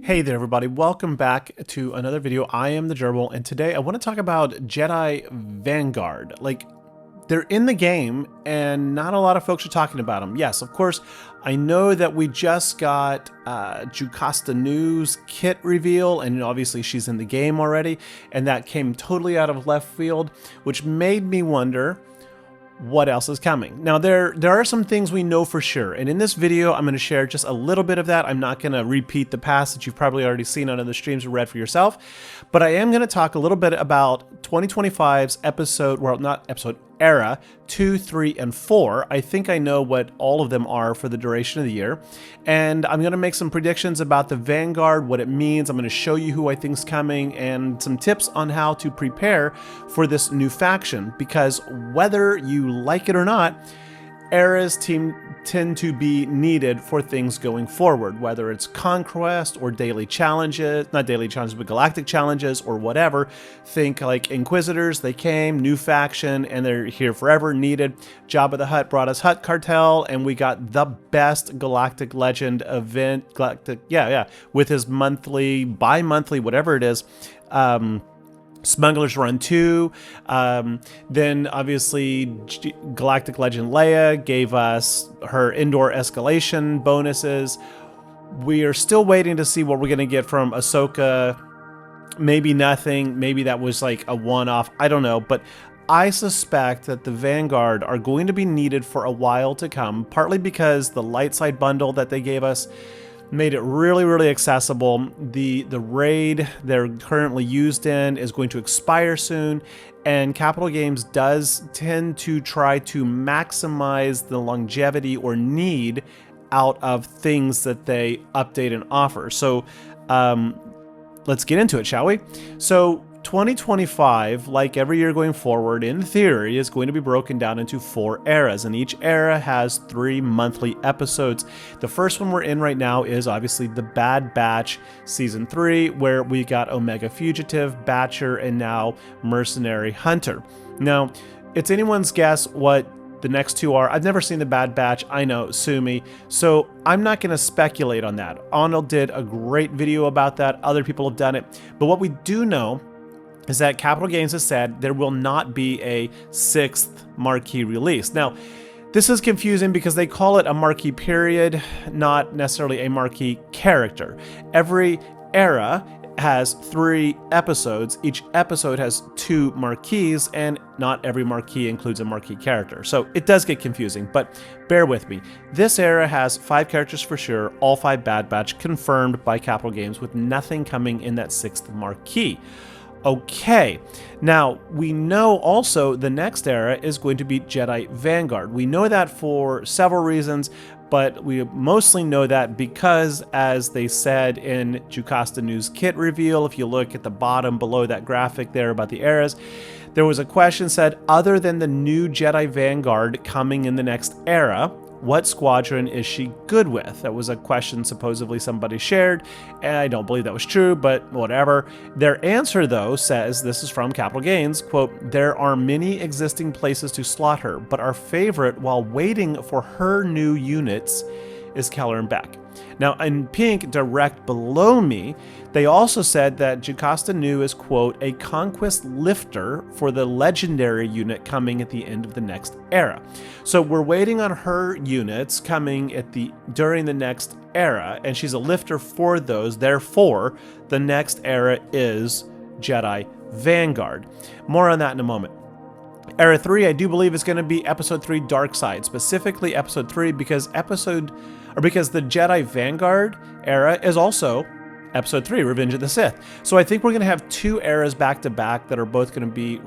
Hey there everybody, welcome back to another video. I am the Gerbil, and today I want to talk about Jedi Vanguard. They're in the game and not a lot of folks are talking about them. Yes, of course, I know that we just got Jocasta news kit reveal, and obviously she's in the game already, and that came totally out of left field, which made me wonder what else is coming. Now, there are some things we know for sure, and in this video I'm going to share just a little bit of that. I'm not going to repeat the past that you've probably already seen on other streams or read for yourself, but I am going to talk a little bit about 2025's era 2, 3, and 4. I think I know what all of them are for the duration of the year, and I'm going to make some predictions about the Vanguard, what it means. I'm going to show you who I think is coming and some tips on how to prepare for this new faction, because whether you like it or not, eras tend to be needed for things going forward, whether it's conquest or daily challenges, not daily challenges, but galactic challenges or whatever. Think like Inquisitors, they came, new faction, and they're here forever, needed. Jabba the Hutt brought us Hutt Cartel, and we got the best Galactic Legend event, with his monthly, bi-monthly, whatever it is, Smuggler's Run 2, then obviously Galactic Legend Leia gave us her indoor escalation bonuses. We are still waiting to see what we're going to get from Ahsoka. Maybe nothing, maybe that was like a one-off, I don't know, but I suspect that the Vanguard are going to be needed for a while to come, partly because the light side bundle that they gave us made it really accessible. The raid they're currently used in is going to expire soon, and Capital Games does tend to try to maximize the longevity or need out of things that they update and offer. So let's get into it, shall we? So 2025, like every year going forward, in theory, is going to be broken down into 4 eras, and each era has 3 monthly episodes. The first one we're in right now is obviously the Bad Batch Season 3, where we got Omega Fugitive, Batcher, and now Mercenary Hunter. Now, it's anyone's guess what the next 2 are. I've never seen the Bad Batch, I know, sue me, so I'm not going to speculate on that. Arnold did a great video about that, other people have done it, but what we do know is that Capital Games has said there will not be a 6th marquee release. Now, this is confusing because they call it a marquee period, not necessarily a marquee character. Every era has 3 episodes. Each episode has 2 marquees, and not every marquee includes a marquee character. So it does get confusing, but bear with me. This era has 5 characters for sure, all 5 Bad Batch confirmed by Capital Games, with nothing coming in that 6th marquee. Okay, now we know also the next era is going to be Jedi Vanguard. We know that for several reasons, but we mostly know that because, as they said in Jocasta News Kit reveal, if you look at the bottom below that graphic there about the eras, there was a question said, other than the new Jedi Vanguard coming in the next era, what squadron is she good with? That was a question supposedly somebody shared, and I don't believe that was true, but whatever. Their answer, though, says, this is from Capital Games, quote, there are many existing places to slot her, but our favorite while waiting for her new units is Keller and Beck. Now, in pink, direct below me, they also said that Jocasta Nu is, quote, a conquest lifter for the legendary unit coming at the end of the next era. So we're waiting on her units coming during the next era, and she's a lifter for those. Therefore, the next era is Jedi Vanguard. More on that in a moment. Era 3, I do believe, is going to be Episode 3 Dark Side, specifically Episode 3 because the Jedi Vanguard era is also Episode 3, Revenge of the Sith. So I think we're going to have 2 eras back to back that are both going to be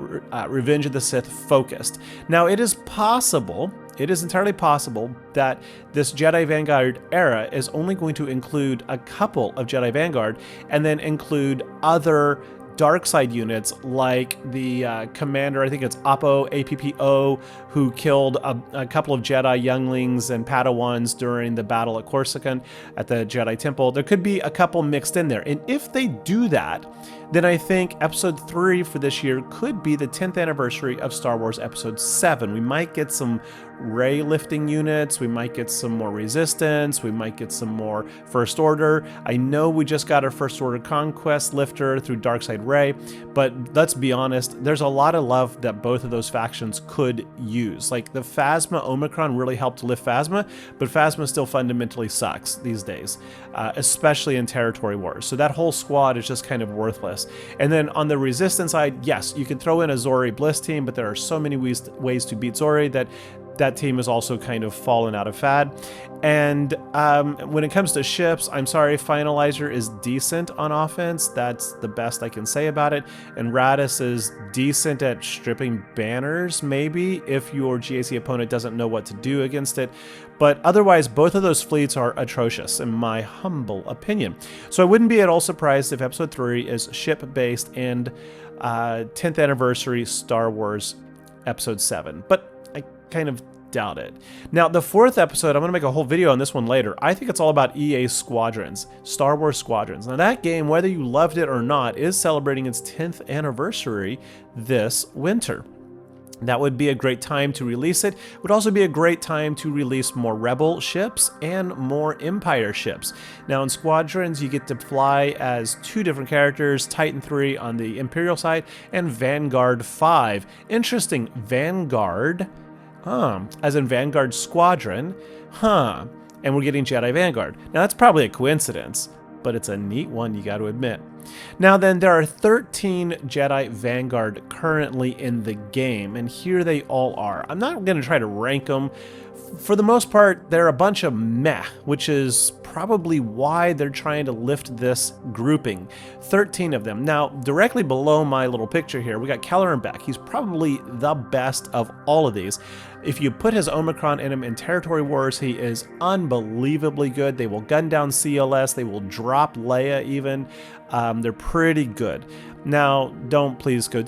Revenge of the Sith focused. Now, it is entirely possible that this Jedi Vanguard era is only going to include a couple of Jedi Vanguard and then include other dark side units like the commander, I think it's APPO, who killed a couple of Jedi younglings and Padawans during the battle at Coruscant at the Jedi Temple. There could be a couple mixed in there. And if they do that, then I think Episode 3 for this year could be the 10th anniversary of Star Wars Episode 7. We might get some ray lifting units. We might get some more resistance. We might get some more First Order. I know we just got our First Order Conquest lifter through Darkside Ray, but let's be honest, there's a lot of love that both of those factions could use. Like the Phasma Omicron really helped lift Phasma, but Phasma still fundamentally sucks these days, especially in territory wars. So that whole squad is just kind of worthless. And then on the resistance side, yes, you can throw in a Zori Bliss team, but there are so many ways to beat Zori that team has also kind of fallen out of fad. And when it comes to ships, I'm sorry, Finalizer is decent on offense. That's the best I can say about it. And Radis is decent at stripping banners, maybe, if your GAC opponent doesn't know what to do against it. But otherwise, both of those fleets are atrocious, in my humble opinion. So I wouldn't be at all surprised if Episode 3 is ship-based and 10th anniversary Star Wars Episode 7. But I kind of doubt it. Now, the 4th episode, I'm going to make a whole video on this one later. I think it's all about EA Squadrons, Star Wars Squadrons. Now, that game, whether you loved it or not, is celebrating its 10th anniversary this winter. That would be a great time to release it. It would also be a great time to release more Rebel ships and more Empire ships. Now in Squadrons, you get to fly as 2 different characters, Titan 3 on the Imperial side and Vanguard 5. Interesting, Vanguard, as in Vanguard Squadron, and we're getting Jedi Vanguard. Now that's probably a coincidence, but it's a neat one, you got to admit. Now then, there are 13 Jedi Vanguard currently in the game, and here they all are. I'm not going to try to rank them. For the most part, they're a bunch of meh, which is probably why they're trying to lift this grouping. 13 of them. Now, directly below my little picture here, we got Kelleran Beck. He's probably the best of all of these. If you put his Omicron in him in Territory Wars, he is unbelievably good. They will gun down CLS. They will drop Leia even. They're pretty good. Now, don't please go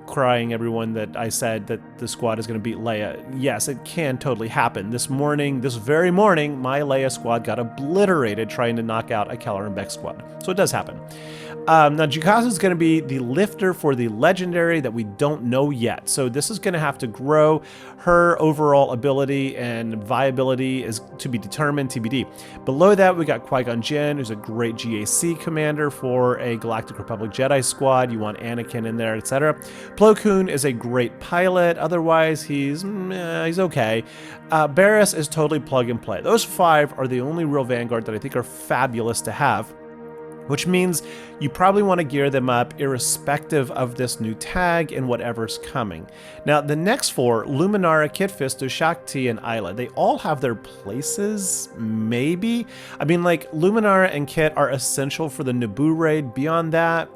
crying everyone that I said that the squad is going to beat Leia. Yes, it can totally happen. This very morning, my Leia squad got obliterated trying to knock out a Kelleran Beck squad. So it does happen. Now, Jocasta is going to be the lifter for the legendary that we don't know yet. So this is going to have to grow. Her overall ability and viability is to be determined, TBD. Below that, we got Qui-Gon Jinn, who's a great GAC commander for a Galactic Republic Jedi squad. You want Anakin in there, etc. Plo Koon is a great pilot. Otherwise, he's okay. Barriss is totally plug and play. Those 5 are the only real Vanguard that I think are fabulous to have, which means you probably want to gear them up irrespective of this new tag and whatever's coming. Now, the next 4, Luminara, Kit Fisto, Shaak Ti, and Isla, they all have their places, maybe? I mean, like, Luminara and Kit are essential for the Naboo raid. Beyond that,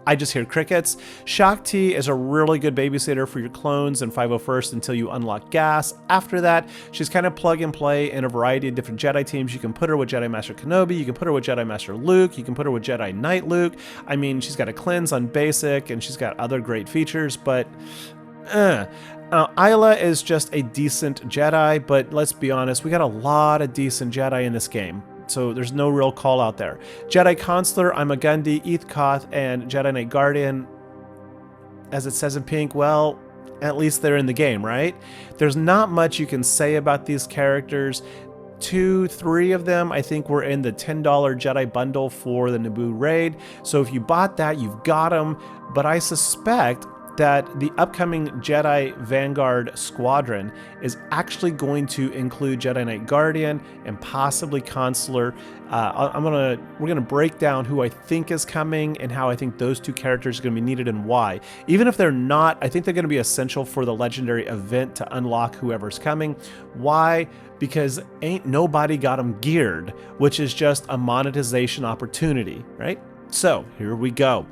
I just hear crickets. Shaak Ti is a really good babysitter for your clones and 501st until you unlock gas. After that, she's kind of plug and play in a variety of different Jedi teams. You can put her with Jedi Master Kenobi, you can put her with Jedi Master Luke, you can put her with Jedi Knight Luke. I mean, she's got a cleanse on basic, and she's got other great features, but Isla is just a decent Jedi, but let's be honest, we got a lot of decent Jedi in this game. So there's no real call out there. Jedi Consular, Imagundi, Eth Koth, and Jedi Knight Guardian, as it says in pink, well, at least they're in the game, right? There's not much you can say about these characters. 2, 3 of them, I think, were in the $10 Jedi bundle for the Naboo raid. So if you bought that, you've got them. But I suspect that the upcoming Jedi Vanguard Squadron is actually going to include Jedi Knight Guardian and possibly Consular. We're gonna break down who I think is coming and how I think those 2 characters are gonna be needed and why. Even if they're not, I think they're gonna be essential for the legendary event to unlock whoever's coming. Why? Because ain't nobody got them geared, which is just a monetization opportunity, right? So here we go.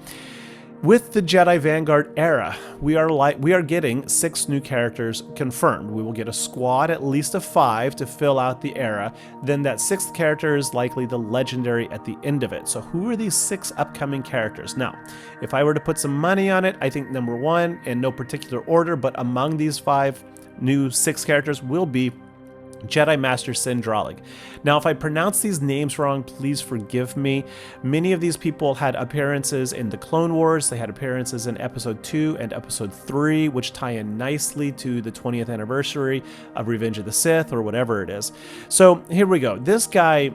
With the Jedi Vanguard era, we are getting 6 new characters confirmed. We will get a squad at least of 5 to fill out the era. Then that 6th character is likely the legendary at the end of it. So who are these 6 upcoming characters? Now, if I were to put some money on it, I think number 1, in no particular order, but among these 5 new 6 characters will be Jedi Master Sindralig. Now, if I pronounce these names wrong, please forgive me. Many of these people had appearances in the Clone Wars. They had appearances in Episode 2 and Episode 3, which tie in nicely to the 20th anniversary of Revenge of the Sith, or whatever it is. So here we go. This guy,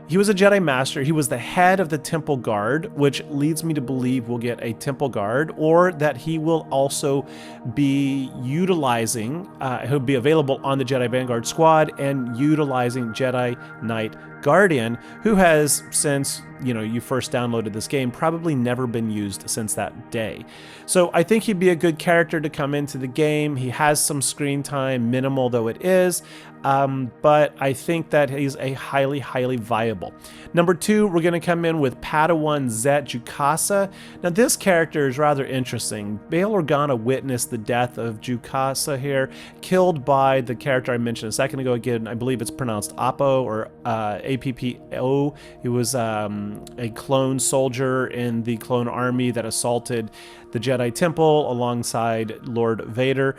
he was a Jedi Master. He was the head of the Temple Guard, which leads me to believe we'll get a Temple Guard, or that he will also be utilizing, he'll be available on the Jedi Vanguard squad and utilizing Jedi Knight Guardian, who has, since you first downloaded this game, probably never been used since that day. So I think he'd be a good character to come into the game. He has some screen time, minimal though it is, but I think that he's a highly, highly viable. Number 2, we're going to come in with Padawan Zet Jocasta. Now this character is rather interesting. Bail Organa witnessed the death of Jocasta here, killed by the character I mentioned a second ago. Again, I believe it's pronounced Appo, or APPO. He was a clone soldier in the clone army that assaulted the Jedi Temple alongside Lord Vader.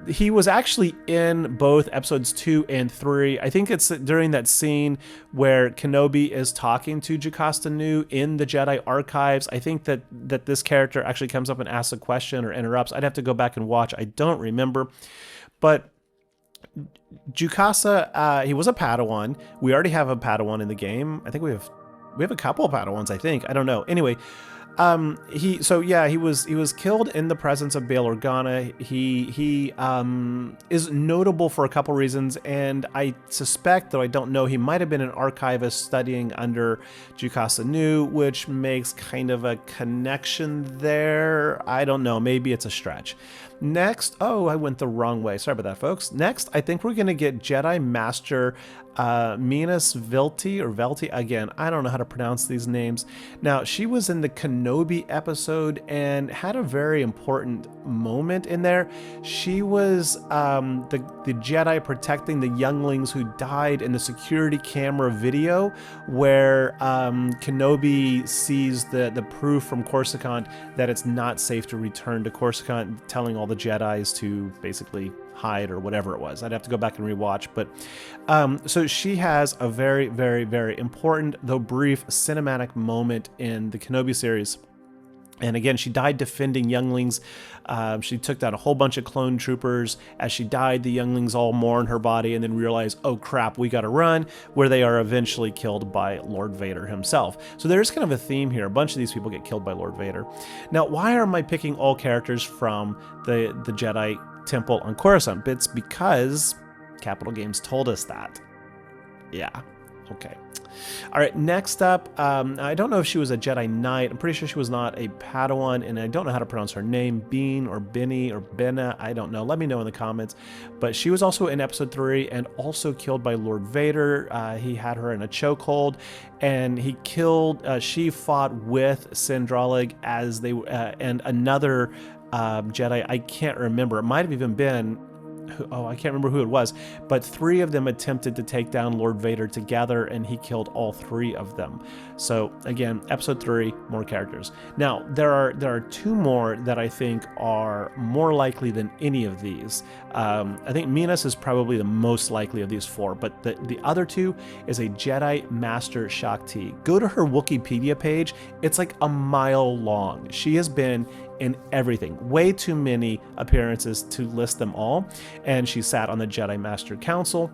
He was actually in both episodes 2 and 3. I think it's during that scene where Kenobi is talking to Jocasta Nu in the Jedi archives. I think that this character actually comes up and asks a question or interrupts. I'd have to go back and watch. I don't remember. But Jocasta, he was a Padawan. We already have a Padawan in the game. I think we have a couple of Padawans, I think. I don't know. Anyway, he was killed in the presence of Bail Organa. He is notable for a couple reasons, and I suspect, though I don't know, he might have been an archivist studying under Jocasta Nu, which makes kind of a connection there. I don't know. Maybe it's a stretch. Next, I went the wrong way. Sorry about that, folks. Next, I think we're going to get Jedi Master Minas Velti, or Velti. Again, I don't know how to pronounce these names. Now, she was in the Kenobi episode and had a very important moment in there. She was the Jedi protecting the younglings who died in the security camera video, where Kenobi sees the proof from Coruscant that it's not safe to return to Coruscant, telling all the Jedis to basically hide or whatever it was. I'd have to go back and rewatch, but so she has a very, very, very important, though brief, cinematic moment in the Kenobi series. And again, she died defending younglings. She took down a whole bunch of clone troopers. As she died, the younglings all mourn her body and then realize, oh crap, we gotta run, where they are eventually killed by Lord Vader himself. So there's kind of a theme here. A bunch of these people get killed by Lord Vader. Now, why am I picking all characters from the Jedi Temple on Coruscant? It's because Capital Games told us that. Yeah, okay. All right, next up, I don't know if she was a Jedi Knight. I'm pretty sure she was not a Padawan, and I don't know how to pronounce her name. Bean or Benny or Benna, I don't know. Let me know in the comments. But she was also in Episode 3 and also killed by Lord Vader. He had her in a chokehold, and he killed, she fought with Sindralig as they, and another Jedi, I can't remember. It might have even been, I can't remember who it was, but 3 of them attempted to take down Lord Vader together, and he killed all 3 of them. So again, Episode 3, more characters. Now, there are 2 more that I think are more likely than any of these. I think Minas is probably the most likely of these 4, but the other 2 is a Jedi Master Shaak Ti. Go to her Wikipedia page. It's like a mile long. She has been in everything. Way too many appearances to list them all. And she sat on the Jedi Master Council.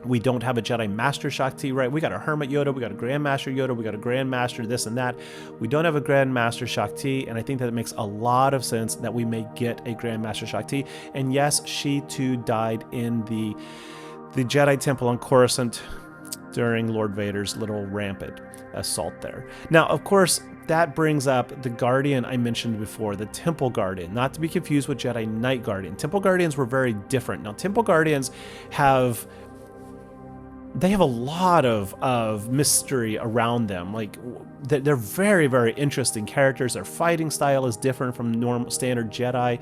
We don't have a Jedi Master Shaak Ti, right? We got a Hermit Yoda, we got a Grand Master Yoda, we got a Grand Master this and that. We don't have a Grand Master Shaak Ti, and I think that it makes a lot of sense that we may get a Grand Master Shaak Ti. And yes, she too died in the Jedi Temple on Coruscant during Lord Vader's little rampant assault there. Now, of course, that brings up the Guardian I mentioned before, the Temple Guardian, not to be confused with Jedi Knight Guardian. Temple Guardians were very different. Now, Temple Guardians have a lot of mystery around them. Like, they're very, very interesting characters. Their fighting style is different from normal standard Jedi.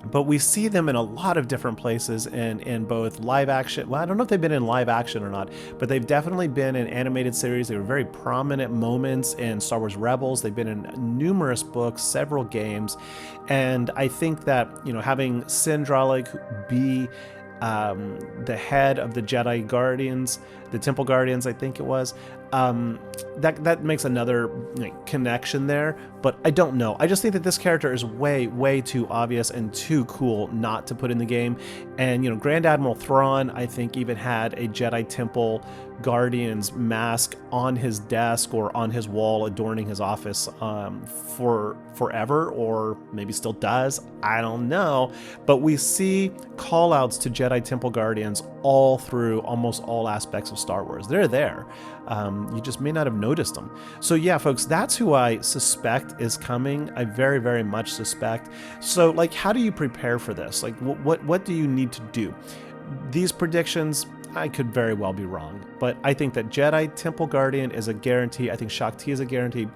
But we see them in a lot of different places in both live action. Well, I don't know if they've been in live action or not, but they've definitely been in animated series. They were very prominent moments in Star Wars Rebels. They've been in numerous books, several games. And I think that, having Sindralig be the head of the Jedi Guardians, the Temple Guardians, I think it was. That makes another connection there, but I don't know. I just think that this character is way too obvious and too cool not to put in the game. And, you know, Grand Admiral Thrawn, I think, even had a Jedi Temple Guardians mask on his desk or on his wall adorning his office for forever, or maybe still does. I don't know. But we see call-outs to Jedi Temple Guardians all through almost all aspects of Star Wars. They're there. You just may not have noticed them. So yeah, folks, that's who I suspect is coming. I very much suspect. So like, how do you prepare for this? Like, what do you need to do? These predictions, I could very well be wrong, but I think that Jedi Temple Guardian is a guarantee. I think Shaak Ti is a guarantee.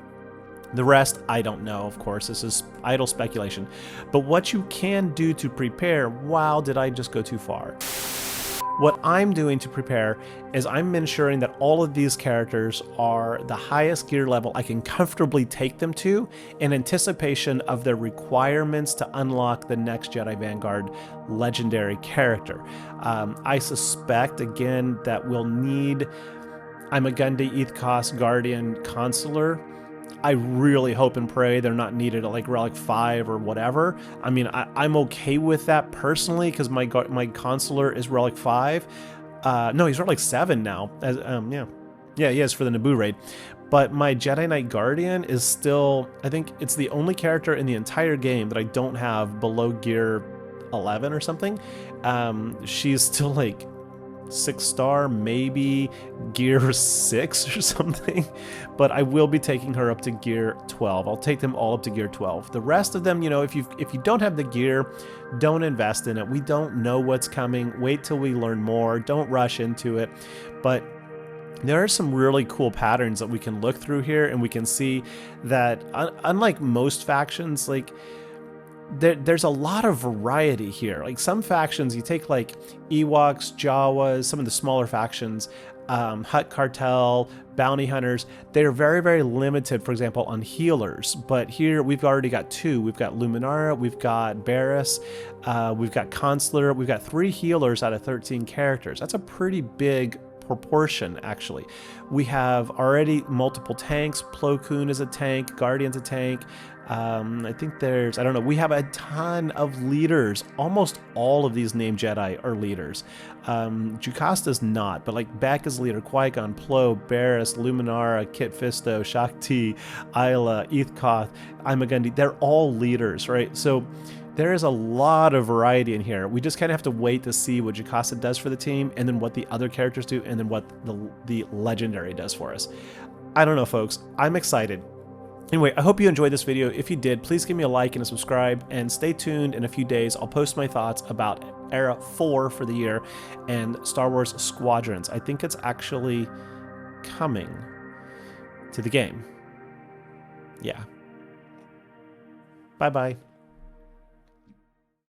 The rest, I don't know, of course. This is idle speculation. But what you can do to prepare, wow, did I just go too far? What I'm doing to prepare is I'm ensuring that all of these characters are the highest gear level I can comfortably take them to in anticipation of their requirements to unlock the next Jedi Vanguard legendary character. I suspect, again, that we'll need Imagundi, Ethkos, Guardian, Consular. I really hope and pray they're not needed at like Relic 5 or whatever. I mean, I'm okay with that personally because my Consular is Relic 5. No, he's Relic 7 now. Yeah, he is for the Naboo raid. But my Jedi Knight Guardian is still, I think it's the only character in the entire game that I don't have below gear 11 or something. She's still like 6-star, maybe gear 6 or something, but I will be taking her up to gear 12. I'll take them all up to gear 12. The rest of them, you know, if you don't have the gear, don't invest in it. We don't know what's coming. Wait till we learn more. Don't rush into it. But there are some really cool patterns that we can look through here, and we can see that unlike most factions, like there's a lot of variety here. Like some factions, you take like Ewoks, Jawas, some of the smaller factions, Hutt Cartel, Bounty Hunters, they're very limited, for example, on healers. But here we've already got 2. We've got Luminara, we've got Barriss, we've got Consular, we've got 3 healers out of 13 characters. That's a pretty big proportion, actually. We have already multiple tanks. Plo Koon is a tank, Guardian's a tank. I think there's, I don't know, we have a ton of leaders. Almost all of these named Jedi are leaders. Jocasta's not, but like Beck is leader, Qui-Gon, Plo, Barriss, Luminara, Kit Fisto, Shaak Ti, Isla, Ethkoth, Imagundi, they're all leaders, right? So there is a lot of variety in here. We just kind of have to wait to see what Jocasta does for the team, and then what the other characters do, and then what the legendary does for us. I don't know, folks. I'm excited. Anyway, I hope you enjoyed this video. If you did, please give me a like and a subscribe, and stay tuned. In a few days, I'll post my thoughts about Era 4 for the year and Star Wars Squadrons. I think it's actually coming to the game. Yeah. Bye-bye.